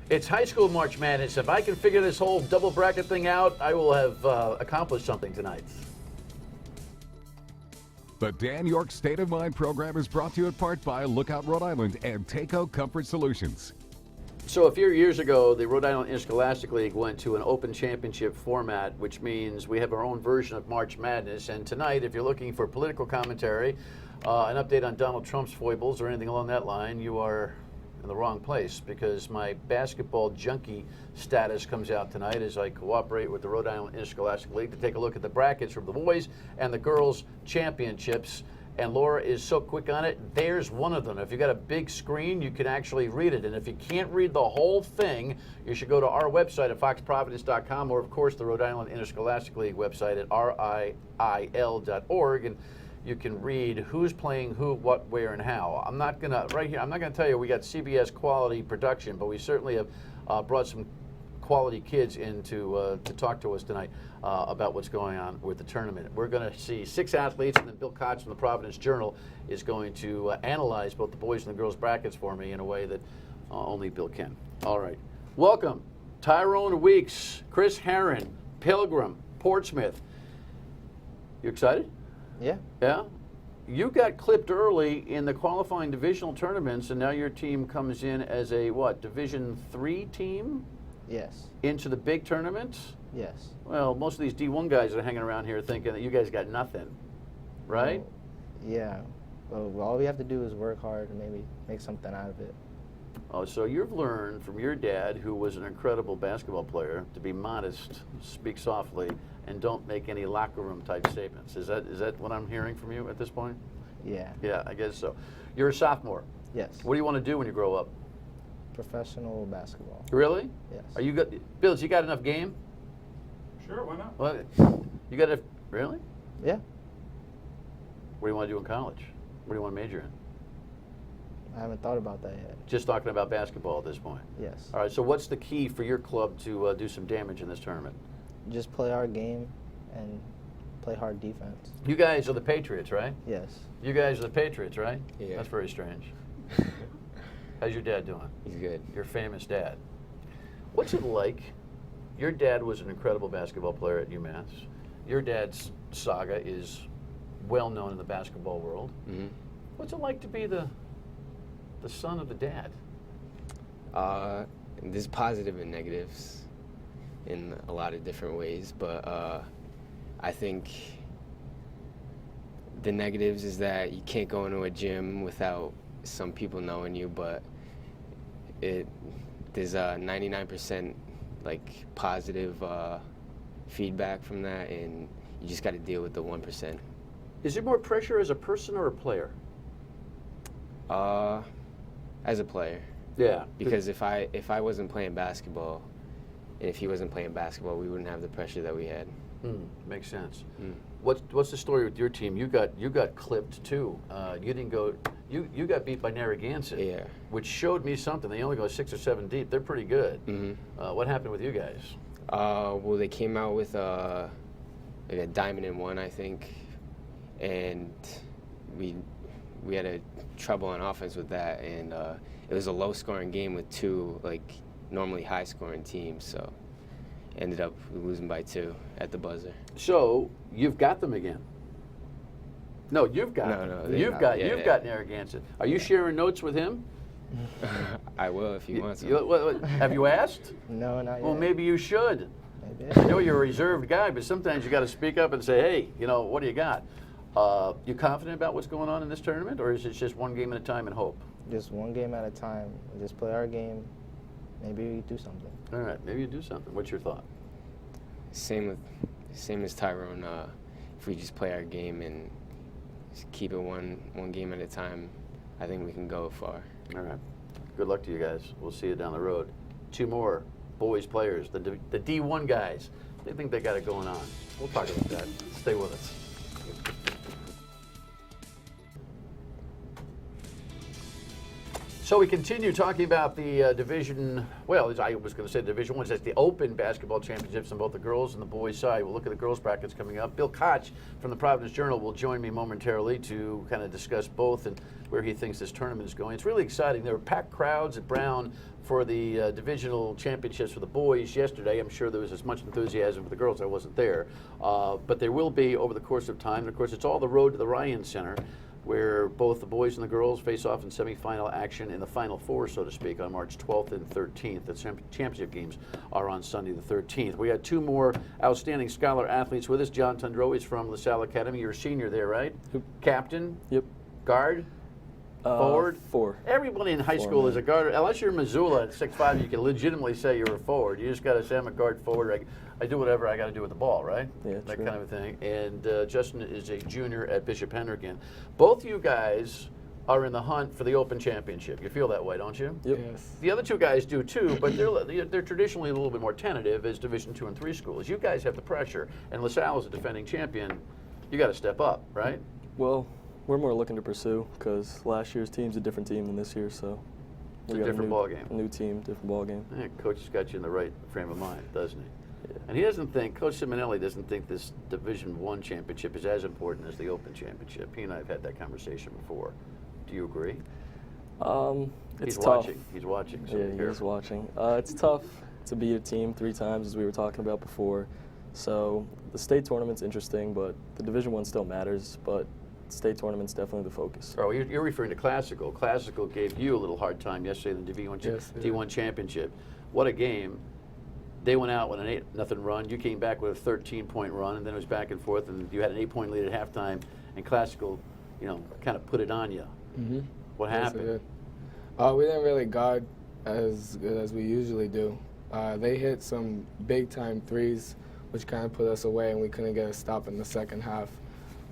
It's high school March Madness. If I can figure this whole double bracket thing out, I will have accomplished something tonight. The Dan York State of Mind program is brought to you in part by Lookout Rhode Island and Koch Comfort Solutions. So a few years ago, the Rhode Island Interscholastic League went to an open championship format, which means we have our own version of March Madness. And tonight, if you're looking for political commentary, an update on Donald Trump's foibles or anything along that line, you are in the wrong place, because my basketball junkie status comes out tonight as I cooperate with the Rhode Island Interscholastic League to take a look at the brackets from the boys and the girls championships. And Laura is so quick on it. There's one of them. If you got a big screen, you can actually read it. And if you can't read the whole thing, you should go to our website at foxprovidence.com, or of course the Rhode Island Interscholastic League website at riil.org, and you can read who's playing who, what, where, and how. I'm not gonna tell you we got CBS quality production, but we certainly have brought some quality kids in to talk to us tonight about what's going on with the tournament. We're going to see 6 athletes, and then Bill Koch from the Providence Journal is going to analyze both the boys and the girls brackets for me in a way that only Bill can. All right. Welcome, Tyrone Weeks, Chris Herron, Pilgrim, Portsmouth. You excited? Yeah. Yeah? You got clipped early in the qualifying divisional tournaments, and now your team comes in as a, what, Division III team? Yes. Into the big tournament? Yes. Well, most of these D1 guys are hanging around here thinking that you guys got nothing, right? Well, yeah. Well, all we have to do is work hard and maybe make something out of it. Oh, so you've learned from your dad, who was an incredible basketball player, to be modest, speak softly, and don't make any locker room type statements. Is that what I'm hearing from you at this point? Yeah. Yeah, I guess so. You're a sophomore. Yes. What do you want to do when you grow up? Professional basketball. Really? Yes. Are you good? Bills, you got enough game? Sure, why not? Well, you got enough, really? Yeah. What do you want to do in college? What do you want to major in? I haven't thought about that yet. Just talking about basketball at this point. Yes. All right, so what's the key for your club to do some damage in this tournament? Just play our game and play hard defense. You guys are the Patriots, right? Yes. You guys are the Patriots, right? Yeah. That's very strange. How's your dad doing? He's good. Your famous dad. What's it like? Your dad was an incredible basketball player at UMass. Your dad's saga is well known in the basketball world. Mm-hmm. What's it like to be the son of the dad? There's positive and negatives in a lot of different ways, but I think the negatives is that you can't go into a gym without some people knowing you, but there's a 99% like positive feedback from that, and you just got to deal with the 1%. Is there more pressure as a person or a player? As a player. Yeah. Because if I wasn't playing basketball, and if he wasn't playing basketball, we wouldn't have the pressure that we had. Makes sense. Mm. What's the story with your team? You got clipped too. You didn't go. You got beat by Narragansett. Yeah. Which showed me something. They only go 6 or 7 deep. They're pretty good. Mm-hmm. What happened with you guys? Well, they came out with like a diamond in one, I think, and we had a trouble on offense with that, and it was a low-scoring game with 2 like normally high-scoring teams, so ended up losing by 2 at the buzzer. So you've got them again. No, you've got them. No, You've got Narragansett. Are you sharing notes with him? I will if you want to. Have you asked? No, not yet. Well, maybe you should. Maybe. I know you're a reserved guy, but sometimes you got to speak up and say, hey, what do you got? You confident about what's going on in this tournament, or is it just one game at a time and hope? Just one game at a time. Just play our game. Maybe we do something. All right, maybe you do something. What's your thought? Same as Tyrone. If we just play our game and just keep it one game at a time, I think we can go far. All right. Good luck to you guys. We'll see you down the road. 2 more boys players, the D1 guys. They think they got it going on. We'll talk about that. Stay with us. So we continue talking about the Division, well, I was going to say Division One. That's the Open Basketball Championships on both the girls and the boys side. We'll look at the girls brackets coming up. Bill Koch from the Providence Journal will join me momentarily to kind of discuss both and where he thinks this tournament is going. It's really exciting. There were packed crowds at Brown for the divisional championships for the boys yesterday. I'm sure there was as much enthusiasm for the girls. I wasn't there. But there will be over the course of time. And of course, it's all the road to the Ryan Center, where both the boys and the girls face off in semifinal action in the Final Four, so to speak, on March 12th and 13th. The championship games are on Sunday the 13th. We got two more outstanding scholar athletes with us. John Tundro is from LaSalle Academy. You're a senior there, right? Yep. Captain? Yep. Guard? Forward? Four. Everybody in high school is a guard. Unless you're Missoula at 6'5", you can legitimately say you're a forward. You just got to say, I'm a guard forward. I do whatever I got to do with the ball, right? Yeah, that true. kind of a thing. And Justin is a junior at Bishop Hendricken. Both you guys are in the hunt for the Open Championship. You feel that way, don't you? Yep. Yes. The other two guys do too, but they're traditionally a little bit more tentative as Division II and III schools. You guys have the pressure, and LaSalle is a defending champion. You got to step up, right? Well, we're more looking to pursue because last year's team's a different team than this year, so It's a got different ball game. A new team, different ball game. Yeah, Coach has got you in the right frame of mind, doesn't he? Yeah. And he doesn't think, Coach Simonelli doesn't think this Division I championship is as important as the Open Championship. He and I have had that conversation before. Do you agree? It's He's tough. watching. He's watching. So Yeah, be he is careful. watching. It's tough to beat a team 3 times, as we were talking about before. So the state tournament's interesting, but the Division I still matters. But state tournament's definitely the focus. Oh, you're referring to Classical. Classical gave you a little hard time yesterday in the Yes, D1 championship. What a game. They went out with an 8-0 run. You came back with a 13-point run, and then it was back and forth, and you had an 8-point lead at halftime, and Classical, kind of put it on you. Mm-hmm. What Yes, happened? they did. We didn't really guard as good as we usually do. They hit some big-time threes, which kind of put us away, and we couldn't get a stop in the second half.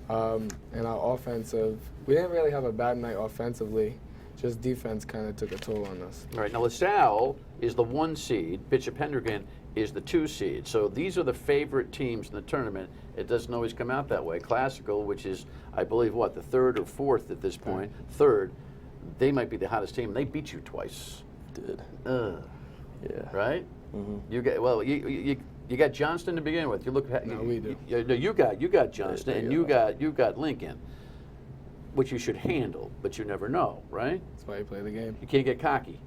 And our offensive, we didn't really have a bad night offensively. Just defense kind of took a toll on us. All right, now LaSalle is the 1 seed. Bishop Hendricken is the 2 seed. So these are the favorite teams in the tournament. It doesn't always come out that way. Classical, which is, I believe, the 3rd or 4th at this point, 3rd, they might be the hottest team. They beat you twice. Did. Yeah. Right? Mm-hmm. You got Johnston to begin with. You look. No, we do. You got Johnston, There and you you got Lincoln, which you should handle, but you never know, right? That's why you play the game. You can't get cocky.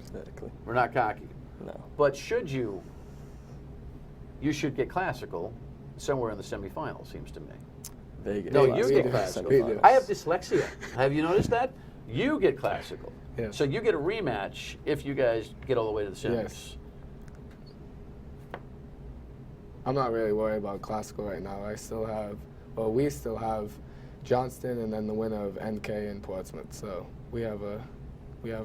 Exactly. We're not cocky. No. But you should get Classical somewhere in the semifinals, seems to me. Vegas. No, Yes, you we get do. Classical. We do. I have dyslexia. Have you noticed that? You get Classical. Yes. So you get a rematch if you guys get all the way to the semis. Yes. I'm not really worried about Classical right now. We still have Johnston and then the winner of NK and Portsmouth. So we have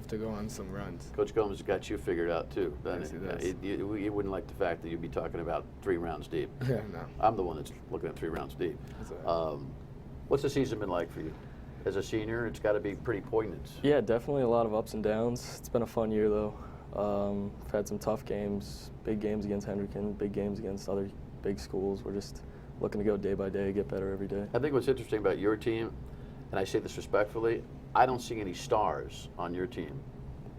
to go on some runs. Coach Gomes has got you figured out too, doesn't Yes, he? he does. You wouldn't like the fact that you'd be talking about 3 rounds deep. Yeah, no. I'm the one that's looking at 3 rounds deep. That's all right. What's the season been like for you? As a senior, it's got to be pretty poignant. Yeah, definitely a lot of ups and downs. It's been a fun year, though. We've had some tough games, big games against Hendricken, big games against other big schools. We're just looking to go day by day, get better every day. I think what's interesting about your team, and I say this respectfully, I don't see any stars on your team,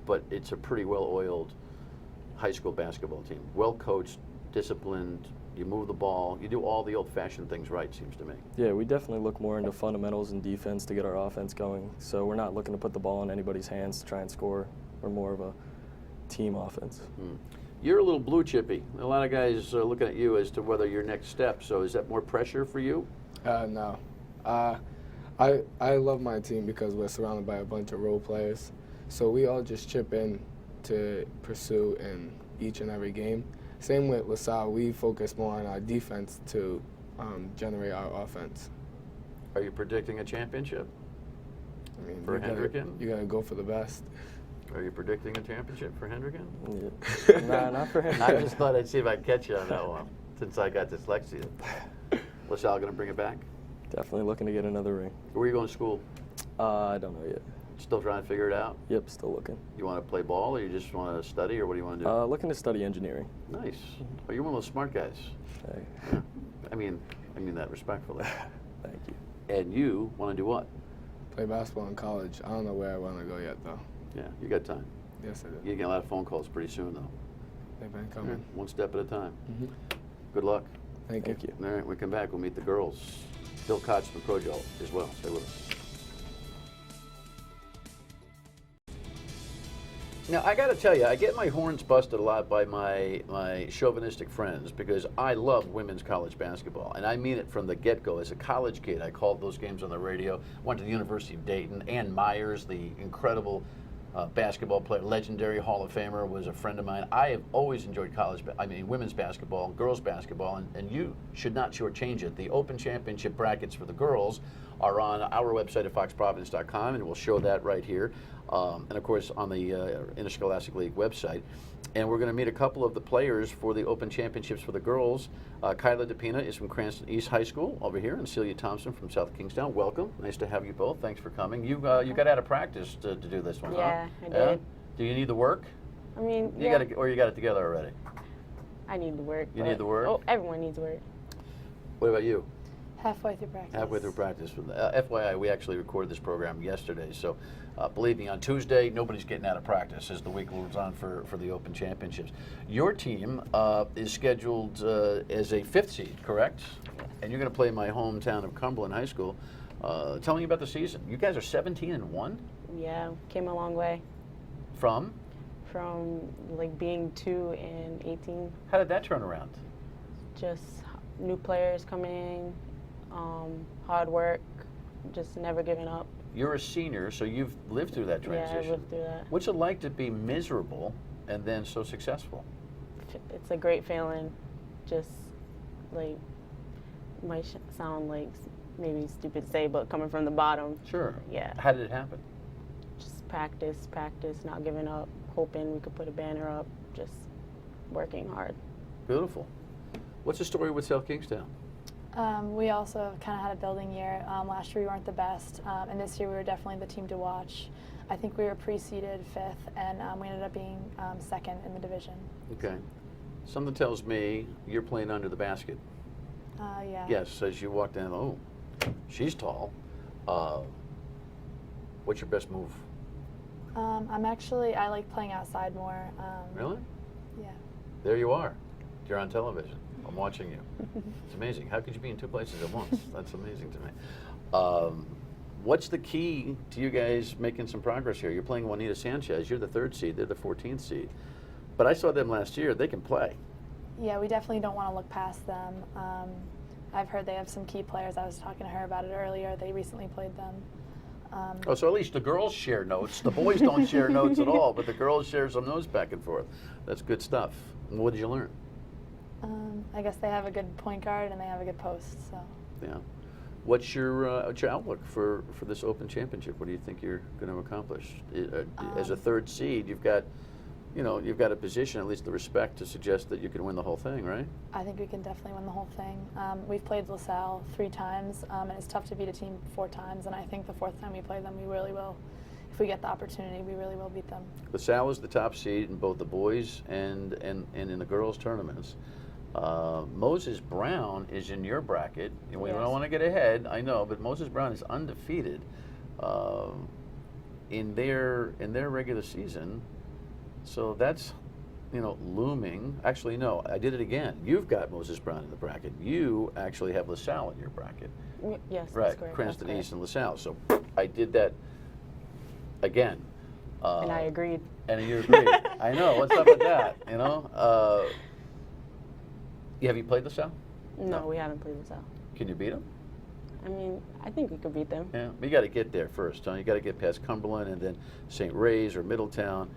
but it's a pretty well-oiled high school basketball team. Well coached, disciplined, you move the ball, you do all the old-fashioned things right, seems to me. Yeah, we definitely look more into fundamentals and defense to get our offense going. So we're not looking to put the ball in anybody's hands to try and score. We're more of a team offense. You're a little blue chippy. A lot of guys are looking at you as to whether your next step. So is that more pressure for you? No. I love my team because we're surrounded by a bunch of role players. So we all just chip in to pursue in each and every game. Same with LaSalle. We focus more on our defense to generate our offense. Are you predicting a championship? I mean, For you gotta- Hendricken? You got to go for the best. Are you predicting a championship for Hendricken? Yeah. Nah, not for him. I just thought I'd see if I could catch you on that one, since I got dyslexia. LaSalle going to bring it back? Definitely looking to get another ring. Where are you going to school? I don't know yet. Still trying to figure it out? Yep, still looking. You want to play ball, or you just want to study, or what do you want to do? Looking to study engineering. Nice. Oh, you're one of those smart guys. Hey, Yeah. I mean that respectfully. thank you. And you want to do what? Play basketball in college. I don't know where I want to go yet, though. Yeah, you got time. Yes, I do. You get a lot of phone calls pretty soon, though. They've been coming. One step at a time. Mhm. Good luck. Thank you. Thank you. All right, when we come back, we'll meet the girls. Bill Koch from Koch as well. Stay with us. Now, I got to tell you, I get my horns busted a lot by my chauvinistic friends because I love women's college basketball. And I mean it from the get-go. As a college kid, I called those games on the radio. Went to the University of Dayton. Ann Myers, the incredible basketball player, legendary Hall of Famer, was a friend of mine. I have always enjoyed women's basketball, girls basketball, and you should not shortchange it. The Open Championship brackets for the girls are on our website at foxprovidence.com, and we'll show that right here. And of course on the Interscholastic League website. And we're going to meet a couple of the players for the Open Championships for the girls. Kyla DePina is from Cranston East High School over here, and Celia Thompson from South Kingstown. Welcome. Nice to have you both. Thanks for coming. You got out of practice to do this one, Yeah, huh? I did. Do you need the work? I mean, You got it together already? I need the work. You but- need the work? Oh, everyone needs work. What about you? Halfway through practice. Halfway through practice. FYI, we actually recorded this program yesterday, so believe me, on Tuesday, nobody's getting out of practice as the week moves on for the Open Championships. Your team is scheduled as a 5th seed, correct? And you're going to play my hometown of Cumberland High School. Tell me about the season. You guys are 17-1? Yeah, came a long way From? from like being 2 and 18. How did that turn around? Just new players coming, hard work, just never giving up. You're a senior, so you've lived through that transition. Yeah, I lived through that. What's it like to be miserable and then so successful? It's a great feeling. Just like might sound like maybe stupid to say, but coming from the bottom. Sure. Yeah. How did it happen? Just practice, not giving up, hoping we could put a banner up, just working hard. Beautiful. What's the story with South Kingstown? We also kind of had a building year. Last year we weren't the best, and this year we were definitely the team to watch. I think we were pre-seeded 5th, and we ended up being 2nd in the division. Okay. Something tells me you're playing under the basket. Yeah. Yes, as you walk down, oh, she's tall. What's your best move? I like playing outside more. Really? Yeah. There you are. You're on television. I'm watching you. It's amazing. How could you be in 2 places at once? That's amazing to me. What's the key to you guys making some progress here? You're playing Juanita Sanchez. You're the 3rd seed. They're the 14th seed. But I saw them last year. They can play. Yeah, we definitely don't want to look past them. I've heard they have some key players. I was talking to her about it earlier. They recently played them. Oh, so at least the girls share notes. The boys don't share notes at all, but the girls share some notes back and forth. That's good stuff. What did you learn? I guess they have a good point guard and they have a good post. So. Yeah. What's your outlook for this Open Championship? What do you think you're going to accomplish? As a 3rd seed, you've got a position, at least the respect to suggest that you can win the whole thing, right? I think we can definitely win the whole thing. We've played LaSalle 3 times, and it's tough to beat a team 4 times. And I think the 4th time we play them, we really will. If we get the opportunity, we really will beat them. LaSalle is the top seed in both the boys and in the girls tournaments. Moses Brown is in your bracket. We Yes. don't want to get ahead, I know, but Moses Brown is undefeated in their regular season. So that's, looming. Actually, no, I did it again. You've got Moses Brown in the bracket. You actually have LaSalle in your bracket. Yes, that's Right, correct. Cranston that's East and LaSalle. So I did that again. correct. And I agreed. And you agreed. I know. What's up with that? Have you played LaSalle? No, we haven't played LaSalle. Can you beat them? I mean, I think we could beat them. Yeah. But you got to get there first, huh? You got to get past Cumberland and then St. Ray's or Middletown.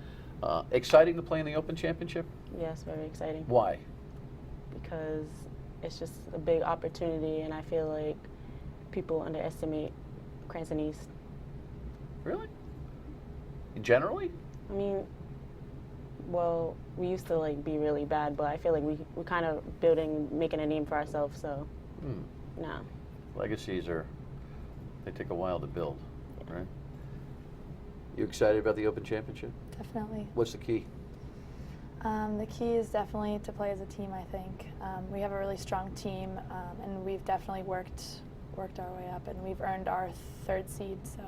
Exciting to play in the Open Championship? Yes, very exciting. Why? Because it's just a big opportunity, and I feel like people underestimate Cranston East. Really? Generally? I mean, well, we used to be really bad, but I feel like we're kind of making a name for ourselves. So, no. Legacies they take a while to build, right? You excited about the Open Championship? Definitely. What's the key? The key is definitely to play as a team, I think. We have a really strong team, and we've definitely worked our way up, and we've earned our 3rd seed. So.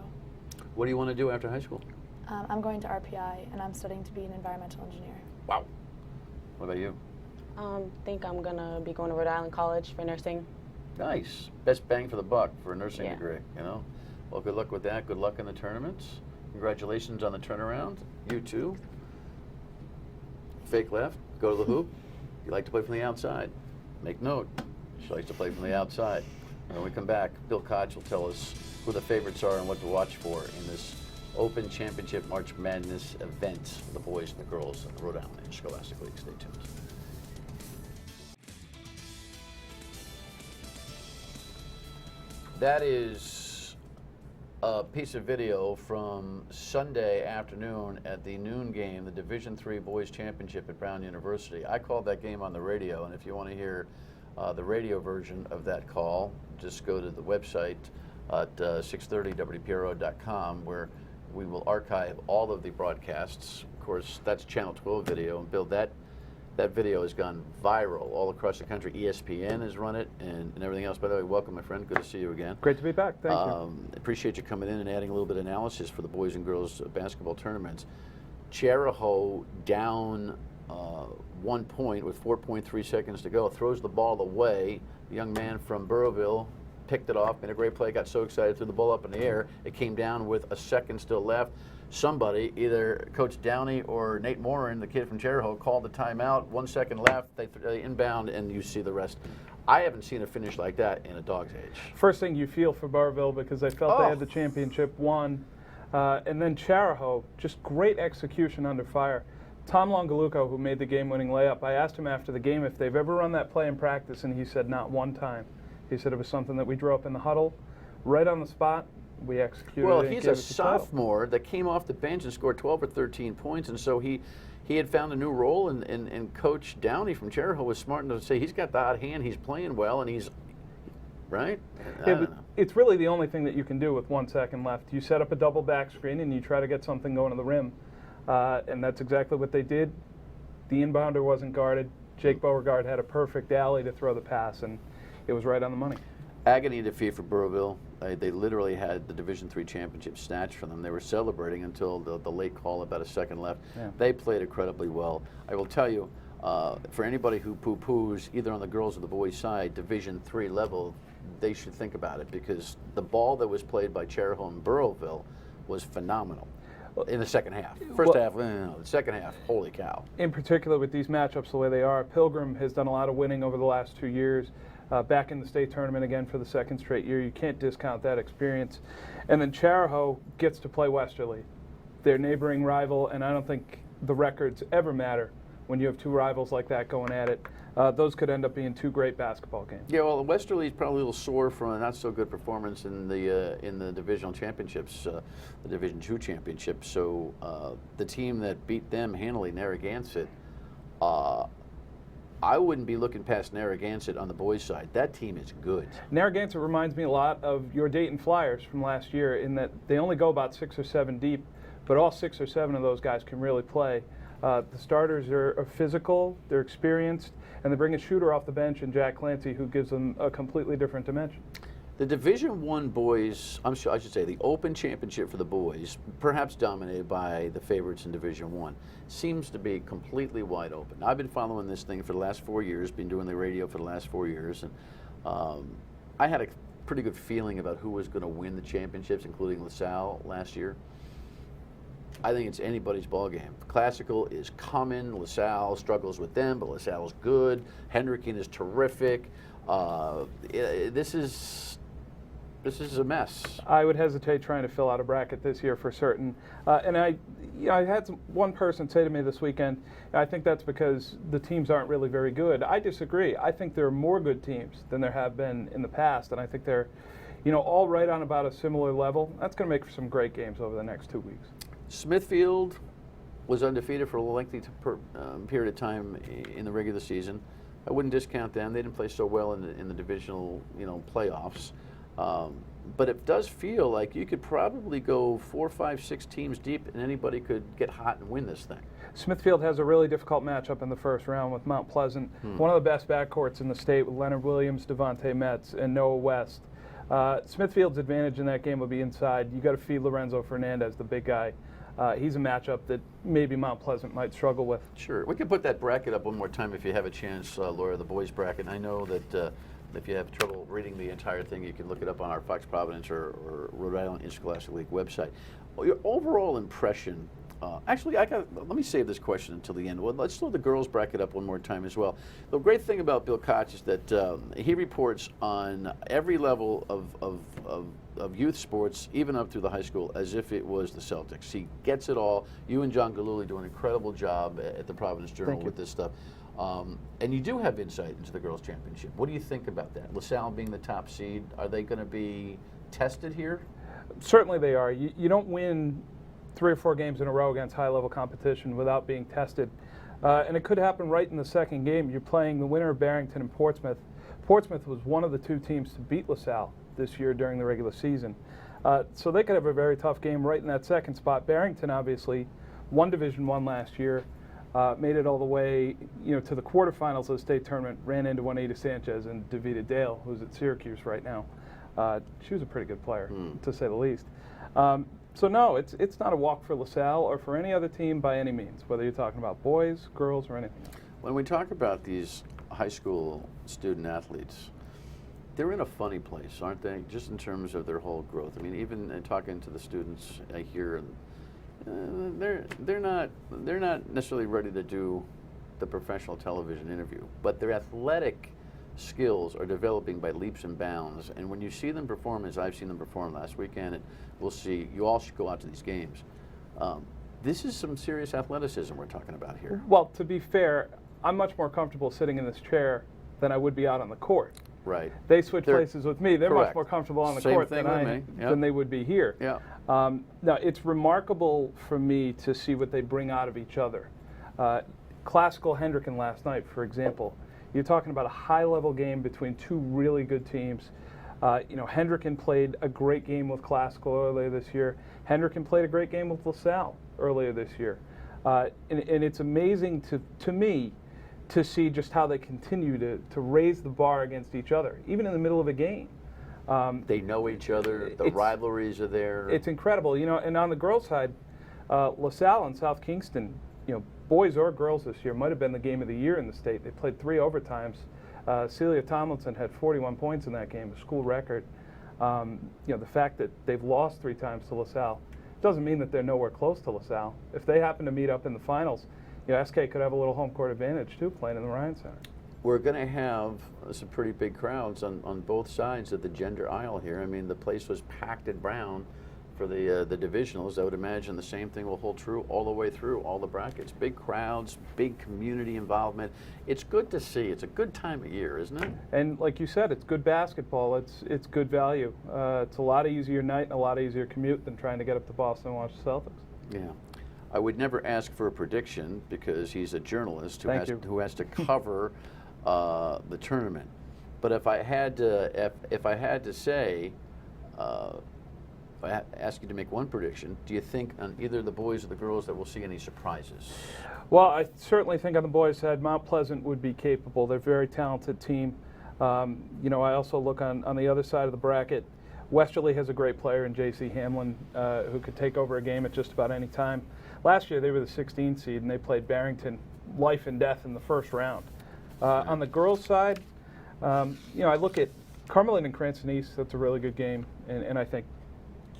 What do you want to do after high school? I'm going to RPI, and I'm studying to be an environmental engineer. Wow. What about you? Think I'm gonna be going to Rhode Island College for nursing. Nice. Best bang for the buck for a nursing Yeah. degree, you know? Well, good luck with that. Good luck in the tournaments. Congratulations on the turnaround. You too. Fake left, go to the hoop. You like to play from the outside. Make note. She likes to play from the outside. When we come back, Bill Koch will tell us who the favorites are and what to watch for in this Open Championship March Madness event for the boys and the girls in the Rhode Island Interscholastic League. Stay tuned. That is a piece of video from Sunday afternoon at the noon game, the Division III Boys Championship at Brown University. I called that game on the radio, and if you want to hear the radio version of that call, just go to the website at 630wpro.com, where we will archive all of the broadcasts. Of course, that's Channel 12 video, and Bill, that video has gone viral all across the country. ESPN has run it and everything else. By the way, welcome, my friend. Good to see you again. Great to be back. Thank you. Appreciate you coming in and adding a little bit of analysis for the boys and girls basketball tournaments. Chariho down 1 point with 4.3 seconds to go, throws the ball away. The young man from Burrowville picked it off, made a great play, got so excited, threw the ball up in the air. It came down with a second still left. Somebody, either Coach Downey or Nate Morin, the kid from Chariho, called the timeout. 1 second left, they inbound, and you see the rest. I haven't seen a finish like that in a dog's age. First thing you feel for Burrowville, because they felt they had the championship won. And then Chariho, just great execution under fire. Tom Longaluco, who made the game-winning layup, I asked him after the game if they've ever run that play in practice, and he said not one time. He said it was something that we drew up in the huddle, right on the spot. We executed Well, it. he's a sophomore that came off the bench and scored 12 or 13 points, and so he had found a new role, and Coach Downey from Chariho was smart enough to say he's got the hot hand, he's playing well, and he's, right? It's really the only thing that you can do with 1 second left. You set up a double back screen, and you try to get something going to the rim, and that's exactly what they did. The inbounder wasn't guarded. Jake Beauregard had a perfect alley to throw the pass, and it was right on the money. Agony defeat for Burrowville. They literally had the Division III championship snatched from them. They were celebrating until the late call, about a second left. Yeah. They played incredibly well. I will tell you, for anybody who poo-poos either on the girls or the boys' side, Division III level, they should think about it, because the ball that was played by Chariho and Burrowville was phenomenal in the second half. First half, the second half, holy cow. In particular with these matchups the way they are, Pilgrim has done a lot of winning over the last 2 years. Back in the state tournament again for the second straight year. You can't discount that experience. And then Chariho gets to play Westerly, their neighboring rival, and I don't think the records ever matter when you have two rivals like that going at it. Those could end up being two great basketball games. Yeah, well, Westerly's probably a little sore from a not-so-good performance in the divisional championships, the Division II championship. So the team that beat them handily, Narragansett, I wouldn't be looking past Narragansett on the boys' side. That team is good. Narragansett reminds me a lot of your Dayton Flyers from last year in that they only go about 6 or 7 deep, but all 6 or 7 of those guys can really play. The starters are physical, they're experienced, and they bring a shooter off the bench in Jack Clancy who gives them a completely different dimension. The Division I boys, I should say the Open Championship for the boys, perhaps dominated by the favorites in Division I, seems to be completely wide open. I've been following this thing for the last 4 years, been doing the radio for the last 4 years, and I had a pretty good feeling about who was going to win the championships, including LaSalle last year. I think it's anybody's ball game. Classical is coming. LaSalle struggles with them, but LaSalle's good. Hendricken is terrific. This is a mess. I would hesitate trying to fill out a bracket this year for certain. And I had one person say to me this weekend, I think that's because the teams aren't really very good. I disagree. I think there are more good teams than there have been in the past, and I think they're, all right on about a similar level. That's going to make for some great games over the next 2 weeks. Smithfield was undefeated for a lengthy period of time in the regular season. I wouldn't discount them. They didn't play so well in the divisional, playoffs. But it does feel like you could probably go 4, 5, 6 teams deep, and anybody could get hot and win this thing. Smithfield has a really difficult matchup in the first round with Mount Pleasant, one of the best backcourts in the state with Leonard Williams, Devontae Metz, and Noah West. Smithfield's advantage in that game will be inside. You got to feed Lorenzo Fernandez, the big guy. he's a matchup that maybe Mount Pleasant might struggle with. Sure. We can put that bracket up one more time if you have a chance, Laura, the boys bracket. I know that if you have trouble reading the entire thing, you can look it up on our Fox Providence or Rhode Island Interscholastic League website. Well, your overall impression, actually, let me save this question until the end. Well, let's throw the girls bracket up one more time as well. The great thing about Bill Koch is that he reports on every level of youth sports, even up through the high school, as if it was the Celtics. He gets it all. You and John Galuli do an incredible job at the Providence Journal with this stuff. And you do have insight into the girls' championship. What do you think about that? LaSalle being the top seed, are they going to be tested here? Certainly they are. You don't win 3 or 4 games in a row against high-level competition without being tested. And it could happen right in the second game. You're playing the winner of Barrington and Portsmouth. Portsmouth was one of the 2 teams to beat LaSalle this year during the regular season. So they could have a very tough game right in that second spot. Barrington obviously won Division I last year, made it all the way to the quarterfinals of the state tournament, ran into Juanita Sanchez and Davida Dale, who's at Syracuse right now. She was a pretty good player, to say the least. So no, it's not a walk for LaSalle or for any other team by any means, whether you're talking about boys, girls, or anything else. When we talk about these high school student athletes, they're in a funny place, aren't they? Just in terms of their whole growth. I mean, even in talking to the students I hear, they're not necessarily ready to do the professional television interview, but their athletic skills are developing by leaps and bounds. And when you see them perform, as I've seen them perform last weekend, and we'll see, you all should go out to these games. This is some serious athleticism we're talking about here. Well, to be fair, I'm much more comfortable sitting in this chair than I would be out on the court. Right. They switch places with me. They're correct. much more comfortable on the Same court thing than they would be here. Yeah. Now, it's remarkable for me to see what they bring out of each other. Classical Hendricken last night, for example, you're talking about a high-level game between 2 really good teams. Hendricken played a great game with Classical earlier this year. Hendricken played a great game with LaSalle earlier this year. And it's amazing to me to see just how they continue to raise the bar against each other, even in the middle of a game. They know each other. The rivalries are there. It's incredible. And on the girls' side, LaSalle and South Kingston, boys or girls this year, might have been the game of the year in the state. They played 3 overtimes. Celia Tomlinson had 41 points in that game, a school record. The fact that they've lost 3 times to LaSalle doesn't mean that they're nowhere close to LaSalle. If they happen to meet up in the finals, SK could have a little home court advantage too, playing in the Ryan Center. We're going to have some pretty big crowds on both sides of the gender aisle here. I mean, the place was packed at Brown for the divisionals. I would imagine the same thing will hold true all the way through all the brackets. Big crowds, big community involvement. It's good to see. It's a good time of year, isn't it? And like you said, it's good basketball. It's good value. It's a lot easier night and a lot easier commute than trying to get up to Boston and watch the Celtics. Yeah. I would never ask for a prediction because he's a journalist who has to cover the tournament. But if I had to say, if I ask you to make one prediction, do you think on either the boys or the girls that we'll see any surprises? Well, I certainly think on the boys' side, Mount Pleasant would be capable. They're a very talented team. I also look on the other side of the bracket. Westerly has a great player in J.C. Hamlin who could take over a game at just about any time. Last year they were the 16th seed and they played Barrington life and death in the first round. On the girls' side, I look at Carmelite and Cranston East. That's a really good game, and I think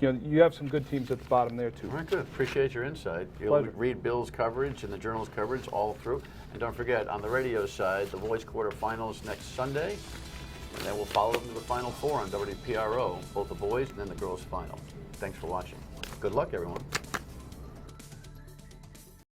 you have some good teams at the bottom there too. All right, good. Appreciate your insight. You'll read Bill's coverage and the Journal's coverage all through. And don't forget, on the radio side, the boys' quarterfinals next Sunday. And then we'll follow them to the Final Four on WPRO, both the boys and then the girls' final. Thanks for watching. Good luck, everyone.